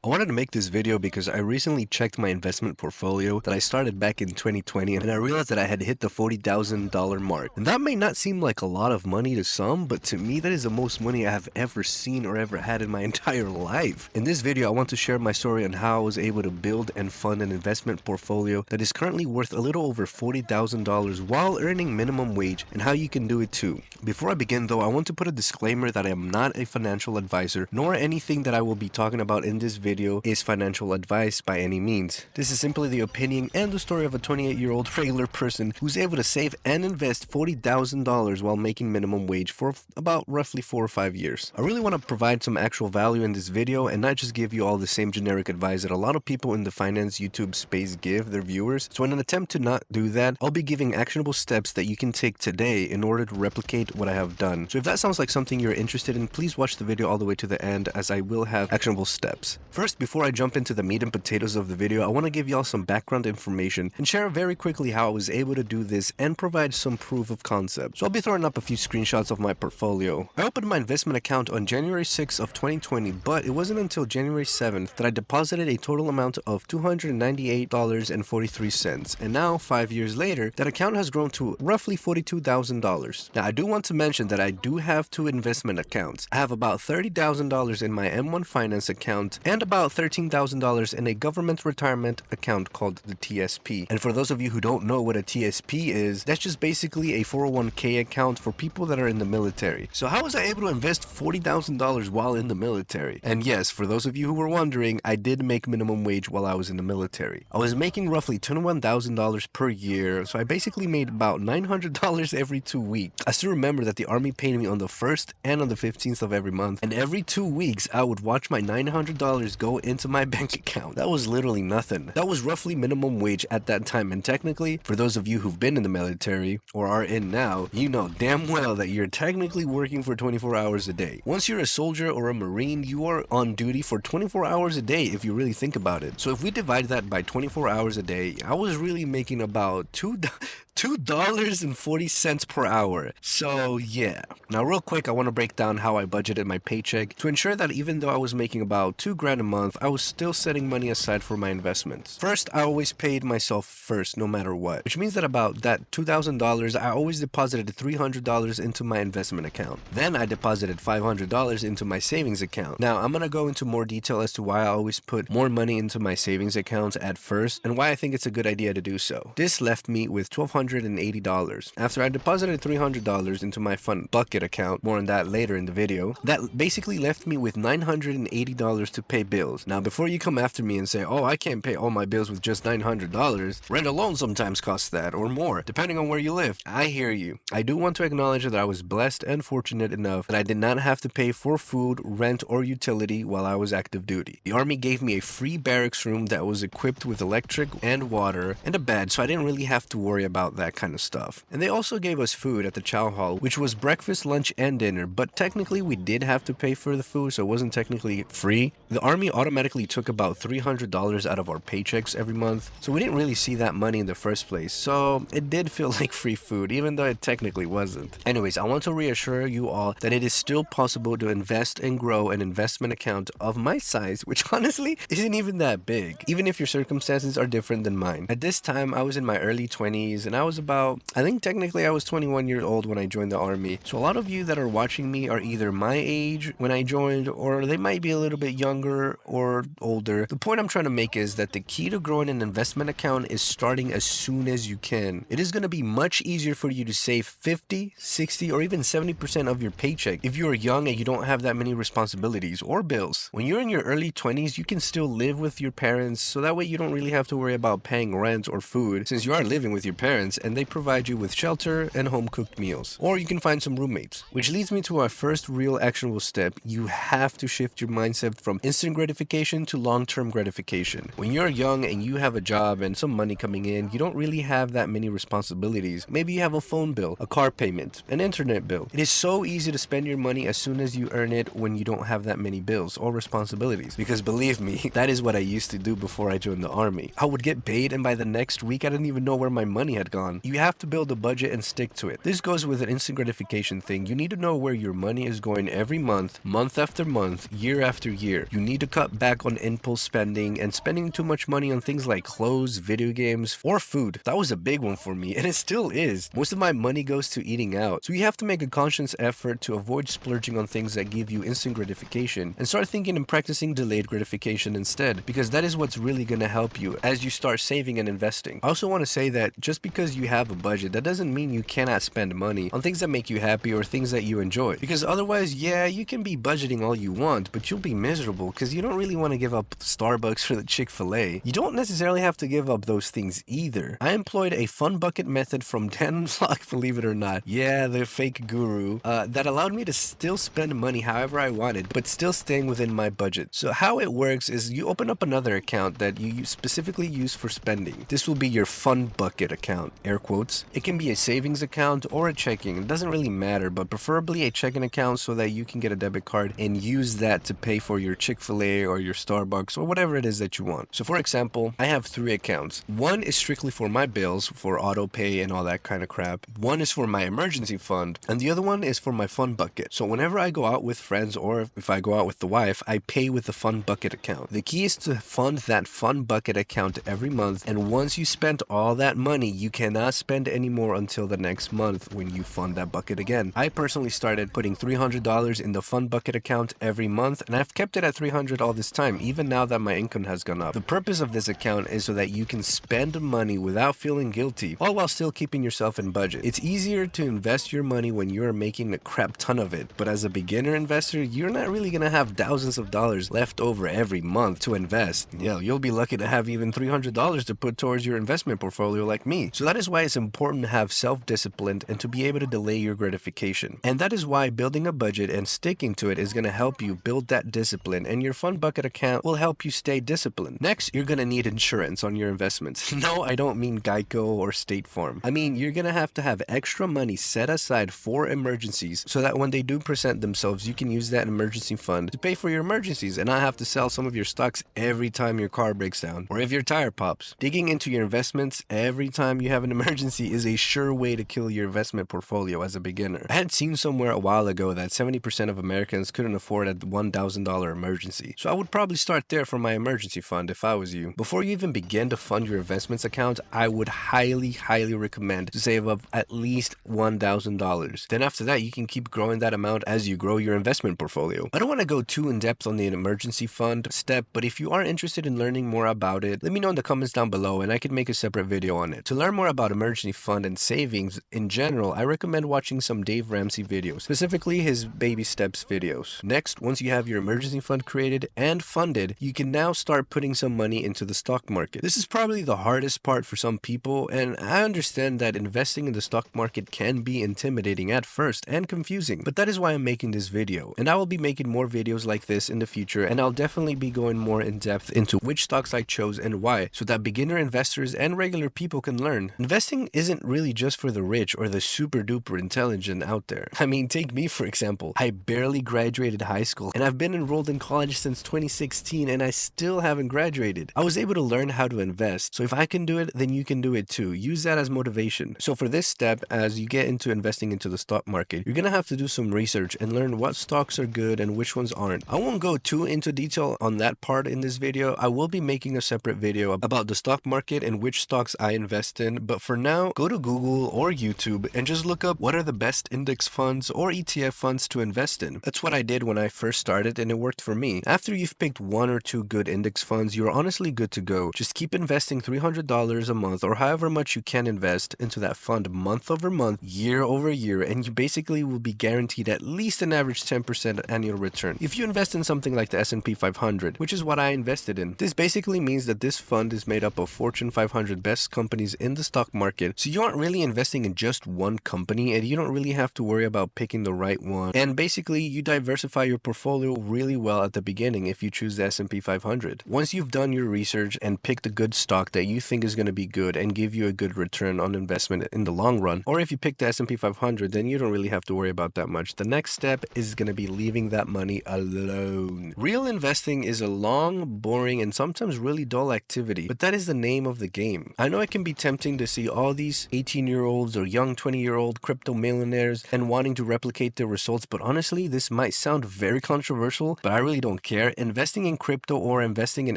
I wanted to make this video because I recently checked my investment portfolio that I started back in 2020 and I realized that I had hit the $40,000 mark. And that may not seem like a lot of money to some, but to me that is the most money I have ever seen or ever had in my entire life. In this video, I want to share my story on how I was able to build and fund an investment portfolio that is currently worth a little over $40,000 while earning minimum wage and how you can do it too. Before I begin though, I want to put a disclaimer that I am not a financial advisor, nor anything that I will be talking about in this video is financial advice by any means. This is simply the opinion and the story of a 28-year-old regular person who's able to save and invest $40,000 while making minimum wage for about roughly 4 or 5 years. I really want to provide some actual value in this video and not just give you all the same generic advice that a lot of people in the finance YouTube space give their viewers. So in an attempt to not do that, I'll be giving actionable steps that you can take today in order to replicate what I have done. So if that sounds like something you're interested in, please watch the video all the way to the end as I will have actionable steps. First, before I jump into the meat and potatoes of the video, I want to give y'all some background information and share very quickly how I was able to do this and provide some proof of concept. So I'll be throwing up a few screenshots of my portfolio. I opened my investment account on January 6th of 2020, but it wasn't until January 7th that I deposited a total amount of $298.43. And now, 5 years later, that account has grown to roughly $42,000. Now, I do want to mention that I do have two investment accounts. I have about $30,000 in my M1 Finance account and about $13,000 in a government retirement account called the TSP. And for those of you who don't know what a TSP is, that's just basically a 401k account for people that are in the military. So how was I able to invest $40,000 while in the military? And yes, for those of you who were wondering, I did make minimum wage while I was in the military. I was making roughly $21,000 per year, so I basically made about $900 every 2 weeks. I still remember that the Army paid me on the 1st and on the 15th of every month, and every 2 weeks I would watch my $900 go into my bank account. That was literally nothing. That was roughly minimum wage at that time, and technically, for those of you who've been in the military or are in now, you know damn well that you're technically working for 24 hours a day. Once you're a soldier or a Marine, you are on duty for 24 hours a day if you really think about it. So if we divide that by 24 hours a day, I was really making about $2.40 per hour. So yeah. Now real quick, I want to break down how I budgeted my paycheck to ensure that even though I was making about $2,000 a month, I was still setting money aside for my investments. First, I always paid myself first no matter what, which means that about that $2,000, I always deposited $300 into my investment account. Then I deposited $500 into my savings account. Now I'm going to go into more detail as to why I always put more money into my savings accounts at first and why I think it's a good idea to do so. This left me with $1,280. After I deposited $300 into my fund bucket account, more on that later in the video, that basically left me with $980 to pay bills. Now before you come after me and say, oh, I can't pay all my bills with just $900, rent alone sometimes costs that or more, depending on where you live. I hear you. I do want to acknowledge that I was blessed and fortunate enough that I did not have to pay for food, rent, or utility while I was active duty. The Army gave me a free barracks room that was equipped with electric and water and a bed, so I didn't really have to worry about that kind of stuff. And they also gave us food at the chow hall, which was breakfast, lunch, and dinner, but technically we did have to pay for the food, so it wasn't technically free. The Army automatically took about $300 out of our paychecks every month, so we didn't really see that money in the first place, so it did feel like free food, even though it technically wasn't. Anyways, I want to reassure you all that it is still possible to invest and grow an investment account of my size, which honestly isn't even that big, even if your circumstances are different than mine. At this time, I was in my early 20s, and I was about, I think technically I was 21 years old when I joined the Army. So a lot of you that are watching me are either my age when I joined, or they might be a little bit younger or older. The point I'm trying to make is that the key to growing an investment account is starting as soon as you can. It is going to be much easier for you to save 50, 60, or even 70% of your paycheck if you are young and you don't have that many responsibilities or bills. When you're in your early 20s, you can still live with your parents, so that way you don't really have to worry about paying rent or food, since you are living with your parents and they provide you with shelter and home cooked meals. Or you can find some roommates. Which leads me to our first real actionable step. You have to shift your mindset from instant gratification to long-term gratification. When you're young and you have a job and some money coming in, you don't really have that many responsibilities. Maybe you have a phone bill, a car payment, an internet bill. It is so easy to spend your money as soon as you earn it when you don't have that many bills or responsibilities. Because believe me, that is what I used to do before I joined the Army. I would get paid and by the next week I didn't even know where my money had gone. gone. You have to build a budget and stick to it. This goes with an instant gratification thing. You need to know where your money is going every month, month after month, year after year. You need to cut back on impulse spending and spending too much money on things like clothes, video games, or food. That was a big one for me, and it still is. Most of my money goes to eating out. So you have to make a conscious effort to avoid splurging on things that give you instant gratification and start thinking and practicing delayed gratification instead, because that is what's really going to help you as you start saving and investing. I also want to say that just because you have a budget, that doesn't mean you cannot spend money on things that make you happy or things that you enjoy. Because otherwise, yeah, you can be budgeting all you want, but you'll be miserable because you don't really want to give up Starbucks for the Chick-fil-A. You don't necessarily have to give up those things either. I employed a fun bucket method from Dan Vlog, believe it or not. Yeah, the fake guru, that allowed me to still spend money however I wanted, but still staying within my budget. So how it works is you open up another account that you specifically use for spending. This will be your fun bucket account, air quotes. It can be a savings account or a checking. It doesn't really matter, but preferably a checking account so that you can get a debit card and use that to pay for your Chick-fil-A or your Starbucks or whatever it is that you want. So for example, I have 3 accounts. One is strictly for my bills, for auto pay and all that kind of crap. One is for my emergency fund, and the other one is for my fun bucket. So whenever I go out with friends or if I go out with the wife, I pay with the fun bucket account. The key is to fund that fun bucket account every month, and once you spend all that money, you cannot spend any more until the next month when you fund that bucket again. I personally started putting $300 in the fun bucket account every month, and I've kept it at $300 all this time, even now that my income has gone up. The purpose of this account is so that you can spend money without feeling guilty, all while still keeping yourself in budget. It's easier to invest your money when you're making a crap ton of it, but as a beginner investor, you're not really gonna have thousands of dollars left over every month to invest. You'll be lucky to have even $300 to put towards your investment portfolio like me. So that is why it's important to have self-discipline and to be able to delay your gratification. And that is why building a budget and sticking to it is going to help you build that discipline, and your fun bucket account will help you stay disciplined. Next, you're going to need insurance on your investments. No, I don't mean Geico or State Farm. I mean, you're going to have extra money set aside for emergencies so that when they do present themselves, you can use that emergency fund to pay for your emergencies and not have to sell some of your stocks every time your car breaks down or if your tire pops. Digging into your investments every time you have an emergency is a sure way to kill your investment portfolio as a beginner. I had seen somewhere a while ago that 70% of Americans couldn't afford a $1,000 emergency. So I would probably start there for my emergency fund if I was you. Before you even begin to fund your investments account, I would highly recommend to save up at least $1,000. Then after that, you can keep growing that amount as you grow your investment portfolio. I don't want to go too in depth on the emergency fund step, but if you are interested in learning more about it, let me know in the comments down below and I could make a separate video on it. To learn more about emergency fund and savings in general, I recommend watching some Dave Ramsey videos, specifically his baby steps videos. Next, once you have your emergency fund created and funded, you can now start putting some money into the stock market. This is probably the hardest part for some people, and I understand that investing in the stock market can be intimidating at first and confusing, but that is why I'm making this video. And I will be making more videos like this in the future, and I'll definitely be going more in depth into which stocks I chose and why, so that beginner investors and regular people can learn. Investing isn't really just for the rich or the super duper intelligent out there. I mean, take me for example. I barely graduated high school and I've been enrolled in college since 2016 and I still haven't graduated. I was able to learn how to invest, so if I can do it, then you can do it too. Use that as motivation. So for this step, as you get into investing into the stock market, you're gonna have to do some research and learn what stocks are good and which ones aren't. I won't go too into detail on that part in this video. I will be making a separate video about the stock market and which stocks I invest in, but for now, go to Google or YouTube and just look up what are the best index funds or ETF funds to invest in. That's what I did when I first started and it worked for me. After you've picked 1 or 2 good index funds, you're honestly good to go. Just keep investing $300 a month or however much you can invest into that fund month over month, year over year, and you basically will be guaranteed at least an average 10% annual return. If you invest in something like the S&P 500, which is what I invested in, this basically means that this fund is made up of Fortune 500 best companies in the stock market, so you aren't really investing in just one company and you don't really have to worry about picking the right one. And basically, you diversify your portfolio really well at the beginning if you choose the S&P 500. Once you've done your research and picked a good stock that you think is going to be good and give you a good return on investment in the long run, or if you pick the S&P 500, then you don't really have to worry about that much. The next step is going to be leaving that money alone. Real investing is a long, boring, and sometimes really dull activity, but that is the name of the game. I know it can be tempting to see all these 18-year-olds or young 20-year-old crypto millionaires and wanting to replicate their results, but honestly, this might sound very controversial, but I really don't care. Investing in crypto or investing in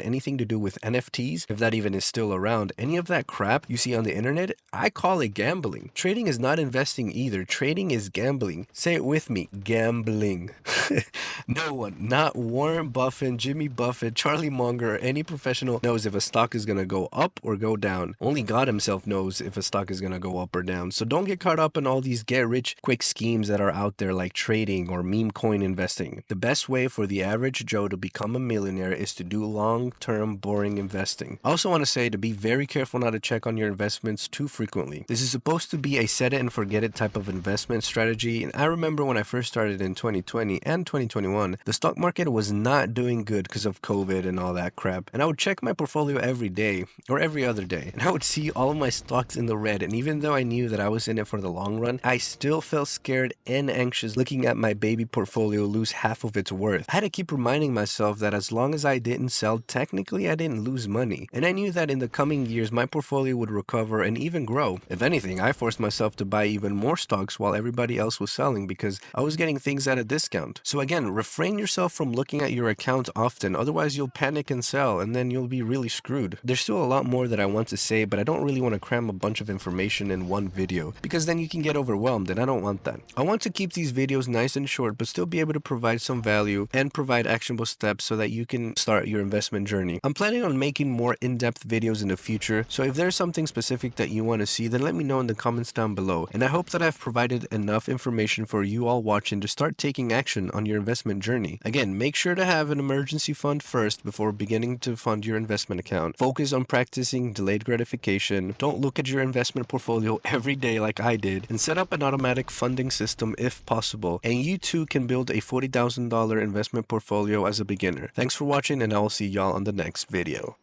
anything to do with NFTs, if that even is still around, any of that crap you see on the internet, I call it gambling. Trading is not investing either. Trading is gambling. Say it with me, gambling. No one, not Warren Buffett, Jimmy Buffett, Charlie Munger, or any professional knows if a stock is going to go up or go down. Only God himself knows if a stock is going to go up or down. So don't get caught up in all these get rich quick schemes that are out there like trading or meme coin investing. The best way for the average Joe to become a millionaire is to do long-term boring investing. I also want to say to be very careful not to check on your investments too frequently. This is supposed to be a set it and forget it type of investment strategy, and I remember when I first started in 2020 and 2021, the stock market was not doing good because of COVID and all that crap, and I would check my portfolio every day or every other day, and I would see all of my stocks in the red, and even though I knew that I was in it for the long run, I still felt scared and anxious looking at my baby portfolio lose half of its worth. I had to keep reminding myself that as long as I didn't sell, technically I didn't lose money, and I knew that in the coming years my portfolio would recover and even grow. If anything, I forced myself to buy even more stocks while everybody else was selling because I was getting things at a discount. So again, refrain yourself from looking at your account often, otherwise you'll panic and sell and then you'll be really screwed. There's still a lot more that I want to say, but I don't really want to cram a bunch of information in one video because then you can get overwhelmed, and I don't want that. I want to keep these videos nice and short but still be able to provide some value and provide actionable steps so that you can start your investment journey. I'm planning on making more in-depth videos in the future, so if there's something specific that you want to see, then let me know in the comments down below, and I hope that I've provided enough information for you all watching to start taking action on your investment journey. Again, make sure to have an emergency fund first before beginning to fund your investment account. Focus on practicing delayed gratification. Don't look at your investment portfolio every day like I did, and set up an automatic funding system if possible, and you too can build a $40,000 investment portfolio as a beginner. Thanks for watching, and I will see y'all on the next video.